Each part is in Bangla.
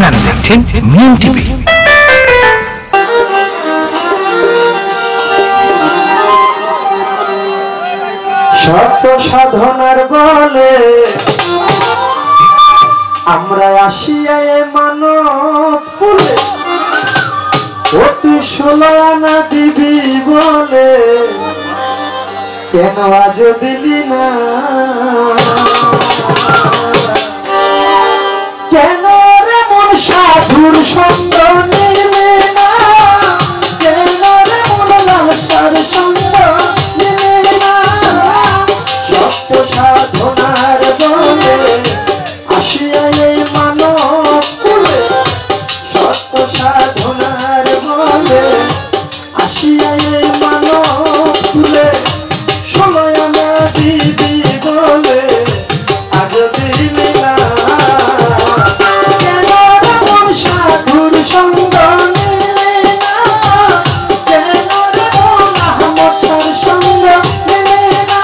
আপনারা দেখছেন মিম টিভি। সত্য সাধনার বলে আমরা আসিয়া মানব কুলে, অতি 16 আনা দিবি বলে কেন আজ দিলি না? কেন রে মন সাধুর সঙ্গ নিলে না? কেন রে মন লালসার সঙ্গ নিলে না? সত্য সাধনার বলে আসিয়া এই মানব কুলে, সত্য সাধনার বলে আসিয়া এই মানব কুলে 16 আনা দিবি বলে আজ দিলি না? কেন রে মন সাধুর সঙ্গ নিলে না? কেন রে মন আহমদ সঙ্গ নিলে না?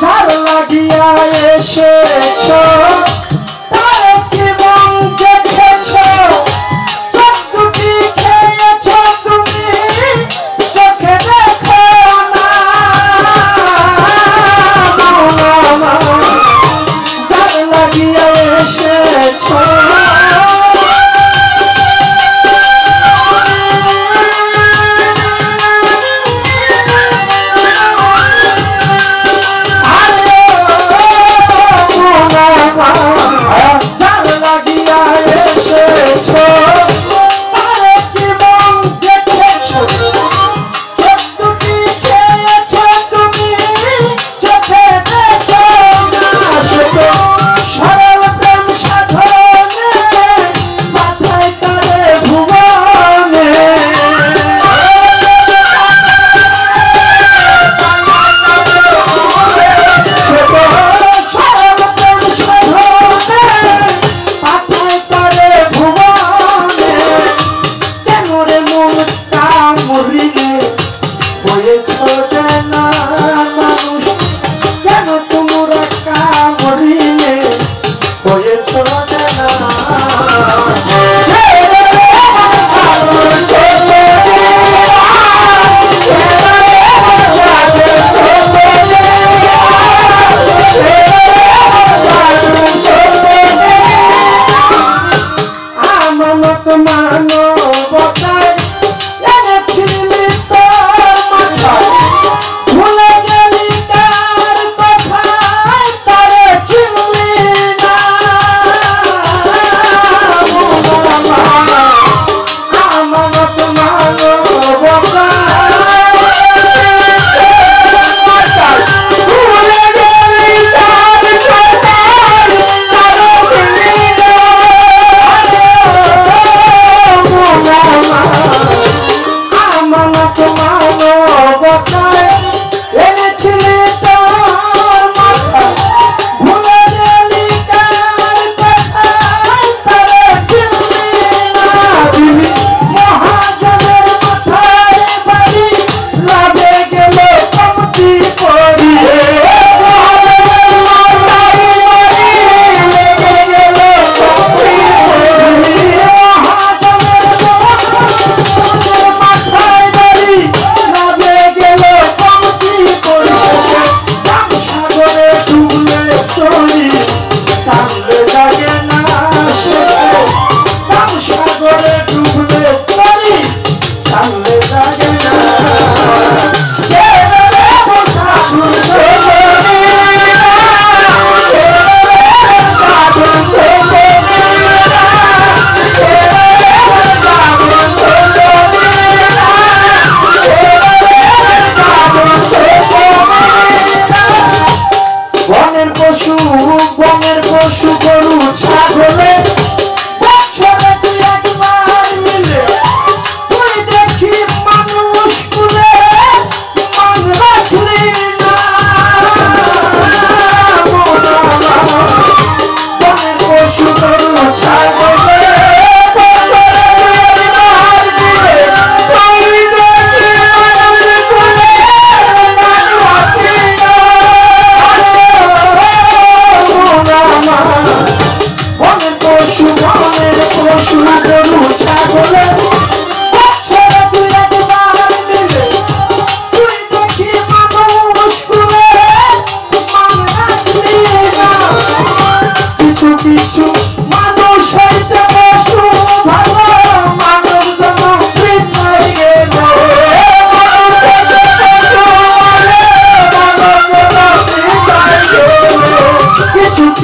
তার লাগিয়া এসেছ, তার কি মন দেখেছ? চোখ দুটি খেয়েছ তুমি, চোখে দেখো না। তার লাগিয়া এসেছ, আরে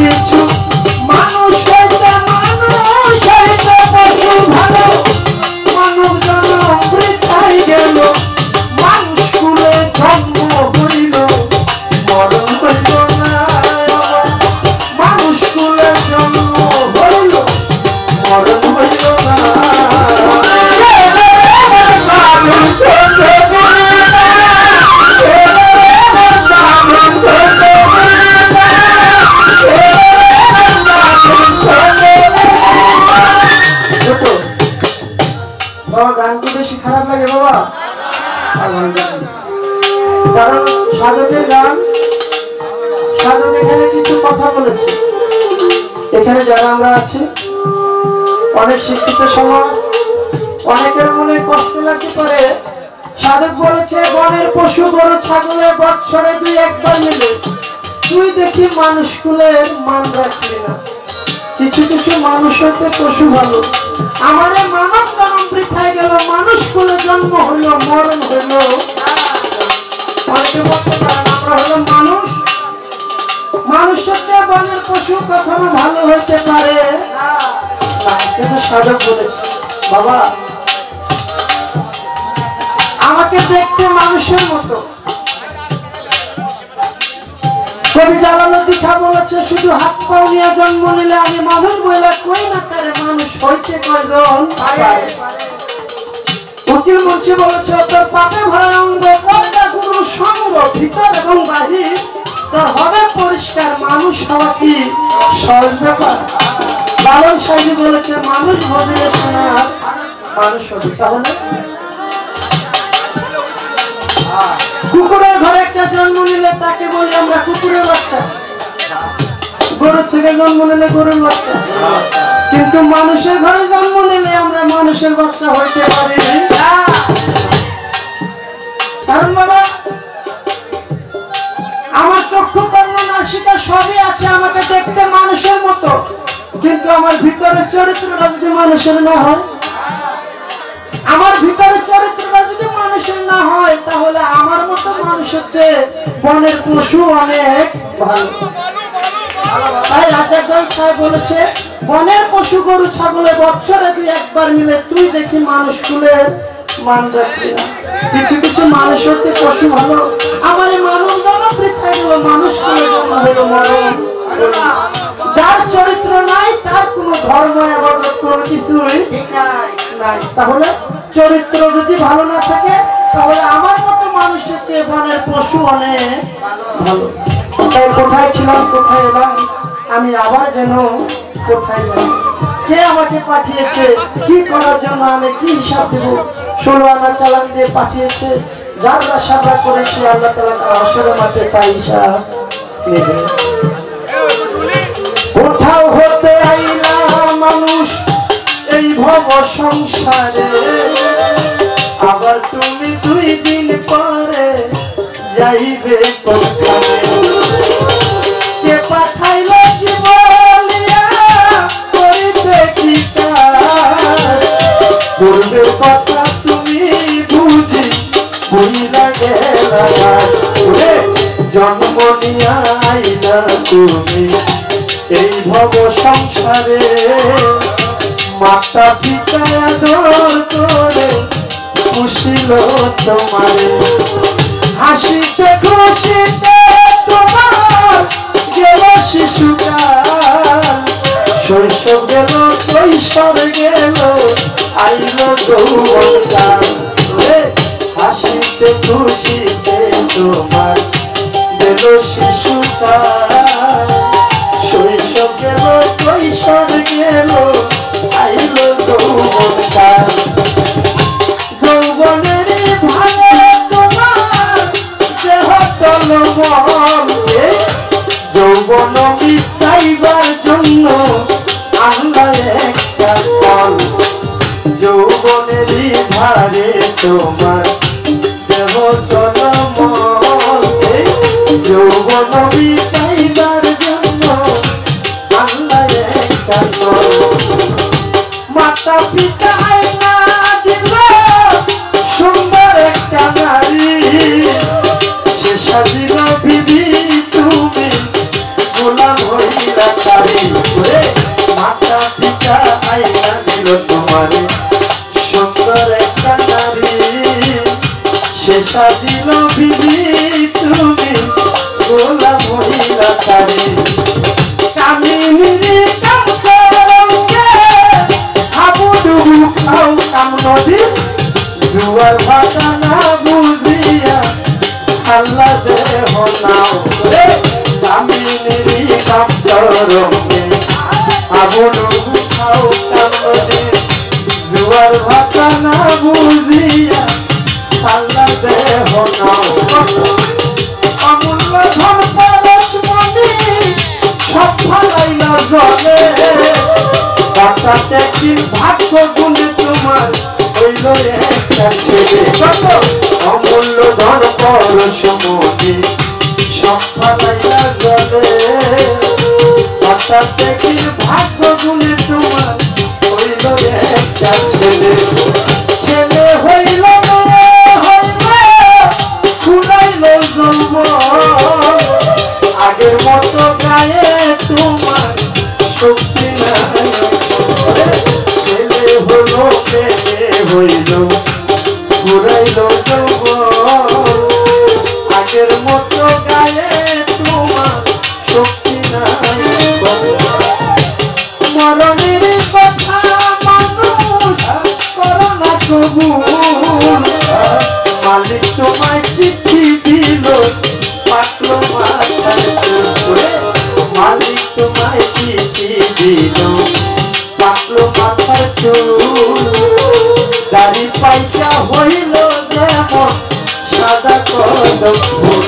কিছু মানুষ হইতে পশু ভালো মানব জন্ম বৃথাই গেল মানুষ কুলে জন্ম হইল মরণ হইল না মানুষ কুলে জন্ম হইল মরণ হইল না গান কি বেশি খারাপ লাগে বাবা? কারণ সাধকের গান, সাধক এখানে কিছু কথা বলেছে। এখানে যারা আমরা আছি অনেক শিক্ষিত সমাজ, অনেকের মনে কষ্ট লাগতে পারে। সাধক বলেছে বনের পশু গরু ছাগলে বৎসরে 2-1 মিলে তুই দেখি মানুষ কুলের মান রাখলি না। কিছু কিছু মানুষ হইতে পশু ভালো আমার মানব জন্ম বৃথায় গেল মানুষ কুলে জন্ম হইল মরণ হইল। অনেকে বলতে পারেন আমরা হলো মানুষ, মানুষের চেয়ে বনের পশু কখনো ভালো হইতে পারে না। কিন্তু সাধক বলেছে বাবা আমাকে দেখতে মানুষের মতো। কবি জালালউদ্দিন খাঁ বলেছে শুধু হাত পাও নিয়ে জন্ম নিলে আমি মানুষ বলে কই না তারে মানুষ হইতে কয়জন পারে। উকিল মুন্সি বলেছে তোর পাপে ভরা অঙ্গ পর্দা গুরু সঙ্গ ভিতর এবং বাহির তোর হবে পরিষ্কার মানুষ হওয়া কি সহজ ব্যাপার। লালন সাহেব বলেছে মানুষ ভজলে শোনার মানুষ হবে। তাহলে কুকুরের ঘরে একটা জন্ম নিলে তাকে বলি আমরা কুকুরের বাচ্চা, গরুর থেকে জন্ম নিলে গরুর বাচ্চা। কিন্তু মানুষের ঘরে জন্ম নিলে আমরা মানুষের বাচ্চা হইতে পারি। কারণ বাবা আমার চক্ষু কর্ণ নাসিকা সবই আছে আমাকে দেখতে মানুষের মতো, কিন্তু আমার ভিতরের চরিত্রটা যদি মানুষের না হয়, আমার ভিতরের চরিত্রটা যদি মানুষের না হয় তাহলে আমার মতো মানুষের চেয়ে বনের পশু অনেক ভালো। তাই রাজাগঞ্জ সাহেব বলেছে বনের পশু গরু ছাগলে বৎসরে 2-1 মিলে তুই দেখি মানুষ কুলের মান রাখলি না। কিছু কিছু মানুষ হতে পশু ভালো আমার মানব জন্ম বৃথায় গেল মানুষ কুলে জন্ম হলো মরণ। যার চরিত্র নাই তার কোনো ধর্ম ইবাদত কোনো কিছুই নাই। তাহলে চরিত্র যদি ভালো না থাকে তাহলে আমার মতো মানুষের চেয়ে বনের পশু অনেক ভালো। তাই কোথায় ছিলাম কোথায় এলাম আমি আবার যেন কোথায় যাব, কে আমাকে পাঠিয়েছে কি করার জন্য, আমি কি হিসাব দেব। 16 আনা চালান দিয়ে পাঠিয়েছে, যার সাবরা করেছে আল্লাহ তাআলা তার হাসরের মাঠে তাই হিসাব নেবে। কোথাও হতে আইলা মানুষ এই ভব সংসারে, আবার তুমি 2 দিন পরে যাইবে কোথায়। কে পাঠাইল কি বলিয়া করিতে কি কাজ, পূর্বের কথা তুমি বুঝি ভুইলা গেলা। জন্ম নিয়া আইলা তুমি এই ভব সংসারে, মাতা পিতা আদর করে খুশিল তোমারে। হাসিতে খুশিতে তোমার গেল শিশুকাল, শৈশব গেল কৈশোর গেল আইল যৌবনকাল। হাসিতে খুশিতে তোমার গেল শিশুকাল, শৈশব গেল কৈশোর গেল আইল যৌবনকাল। যৌবনের ভালে তোমার দেহ তলমল, যৌবন মিটাইবার জন্য আল্লাহ একটা ফল। যৌবনের ভারে তোমার দেহ তলমল, যৌবন মিটাইবার জন্য আল্লাহ একটা ফল। মাতা পিতা আইনা দিল সুন্দর একটা নারী, সে সাজিল বিবি তুমি গোলাম হইলা সাজিল বিবি তুমি গোলা মহিলা তারে কামিনী কাম করঙ্গে হাবুডুবু খাও কাম নদী জুয়ার ভাটা না বুঝিয়া আল্লাহ দেহ নাও রে কামিনী কাম করঙ্গে হাবুডুবু খাও কাম নদী জুয়ার ভাটা না বুঝিয়া আল্লাহ দেহ নাও অমূল্য ধন পরশ মনি সব ফালাইলা জলে বাঁচাতে কি ভাগ্য গুণে তোমার হইল একটা ছেলে অমূল্য ধন পরশ মনি সব ফালাইলা জলে বাঁচাতে কি ভাগ্য গুণে তোমার হইল একটা ছেলে ছেলে হইল আগের মতো গায়ে তোমার শক্তি নাই ছেলে হলো ছেলে হইল ঘুরাইল আগের মতো গায়ে তোমার শক্তি নাই মরণের কথা মানুষ করো না তবু মালিক তোমায় চিঠি দিল পাকলো মাথার চুল মালিক তোমায় চিঠি দিল পাকলো মাথার চুল দাড়ি পাইকা হইল যেমন সাদা কদম ফুল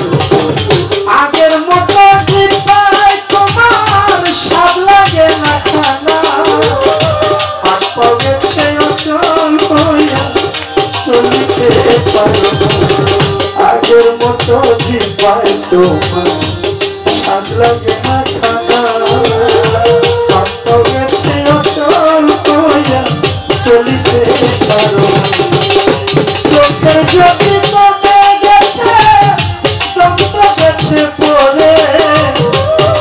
আগের মতো জিপায় তোমার স্বাদ লাগে না খানা হাত পা গেছে অচল হইয়া চলিতে পারো আগের মতো জিপায় তোমার স্বাদ লাগে না খানা হাত পা গেছে অচল হইয়া চলিতে পারো চোখের জ্যোতি কমে গেছে চমক গেছে পরে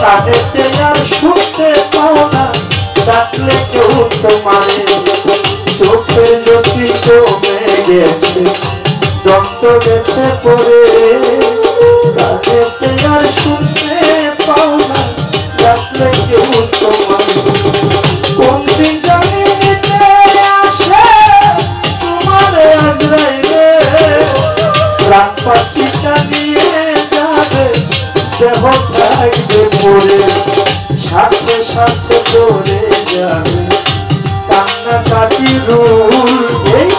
কানেতে আর শুনতে পাও না ডাকলে কেউ তোমারে চোখের জ্যোতি কমে গেছে চমক গেছে পরে কানেতে আর শুনতে পাও না ডাকলে কেউ তোমারে কোন দিন জানি নিতে আসে তোমারে আজরাইলে রাত পাখিটা নিয়ে যাবে দেহ থাকবে পড়ে সাথে সাথে পড়ে যাবে কান্না কাটি রুল এই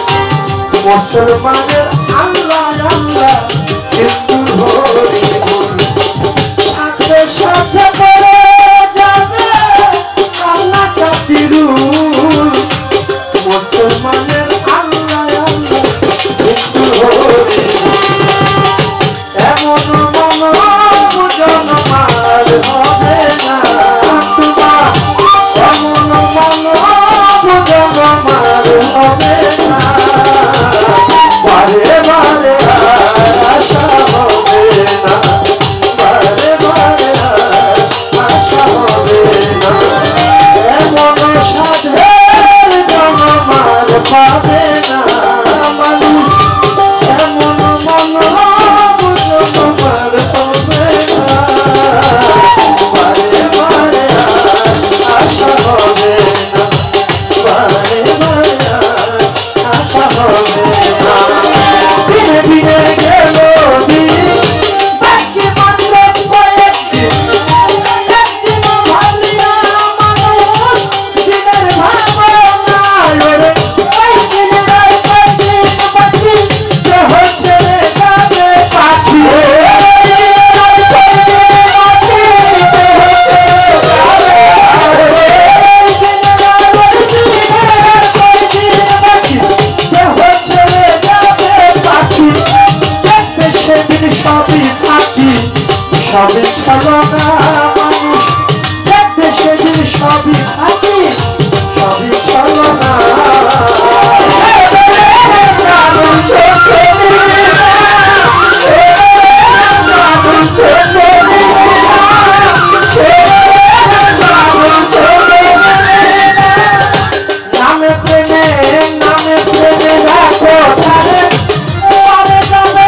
মুসলমানের আল্লাহ আল্লাহ হিন্দু হরি বল সাথে সাথে পড়ে যাবে কান্না কাটি রুল মুসলমানের আল্লাহ আল্লাহ হিন্দু হরি এমন মনোব জনমার হবে না তোমার এমন মনোব জনমার হবে না বারে বারে আশা হবে না বারে বারে আশা হবে না এমন সাধের জনমার পাবে না মানুষ এমন মনোব জনমার পাবে না বারে বারে আশা হবে না বারে বারে আশা হবে না ধীরে ধীরে গেল দিন বাকি মাত্র কয়েকদিন একদিনও ভালিয়া মানুষ দিনের ভাবনা ওরে ওই দিনের কয়েকদিন বাকি দেহ ছেড়ে যাবে পাখি সবই থাকি সবই ছলো না মানুষ দেখতে সেদিন সবই থাকি সবই ছলো না নামে প্রেমে রাখো তারে যাবে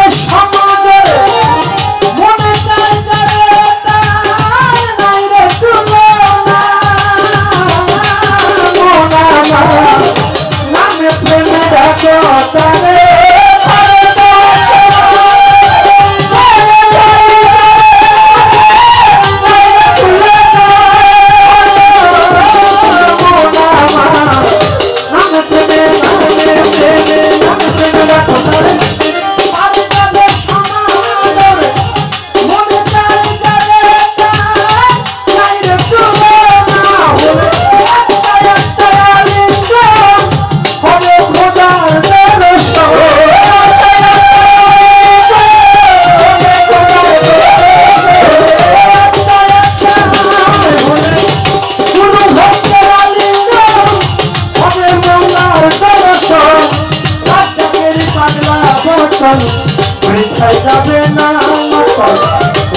যাবে না মতন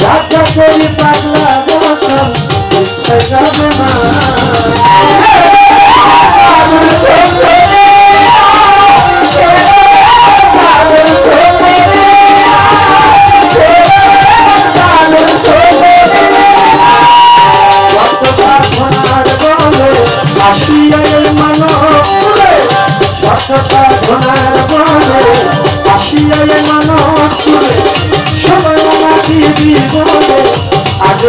রাজা করি পাগলা মতন মিথ্যে যাবে না সবাই মাটি জীবনে আজ